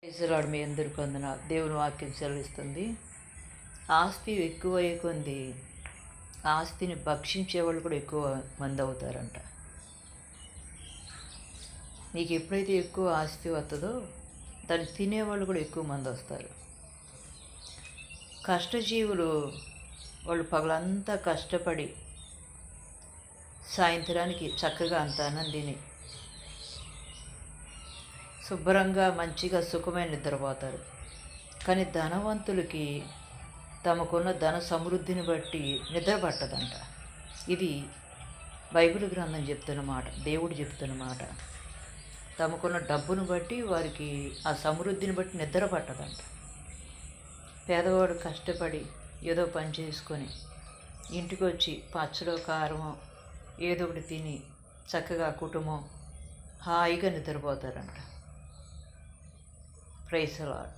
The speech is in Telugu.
ఈశ్వరుడు మీ అందరికీ వందనాలు. దేవుని వాక్యం సెలవిస్తుంది, ఆస్తి ఎక్కువయ్యే కొంది ఆస్తిని భక్షించే వాళ్ళు కూడా ఎక్కువ మంది అవుతారంట. నీకు ఎప్పుడైతే ఎక్కువ ఆస్తి వస్తుందో దాన్ని తినేవాళ్ళు కూడా ఎక్కువ మంది వస్తారు. కష్టజీవులు వాళ్ళు పగలంతా కష్టపడి సాయంత్రానికి చక్కగా అంత అన్నం తిని శుభ్రంగా మంచిగా సుఖమైన నిద్రపోతారు. కానీ ధనవంతులకి తమకున్న ధన సమృద్ధిని బట్టి నిద్ర పట్టదంట. ఇది బైబిల్ గ్రంథం చెప్తున్న మాట, దేవుడు చెప్తున్న మాట. తమకున్న డబ్బును బట్టి వారికి ఆ సమృద్ధిని బట్టి నిద్ర పట్టదంట. పేదవాడు కష్టపడి ఏదో పని చేసుకొని ఇంటికి వచ్చి పచ్చడో కారమో ఏదో ఒకటి తిని చక్కగా కుటుంబం హాయిగా నిద్రపోతారంట. Praise the lord.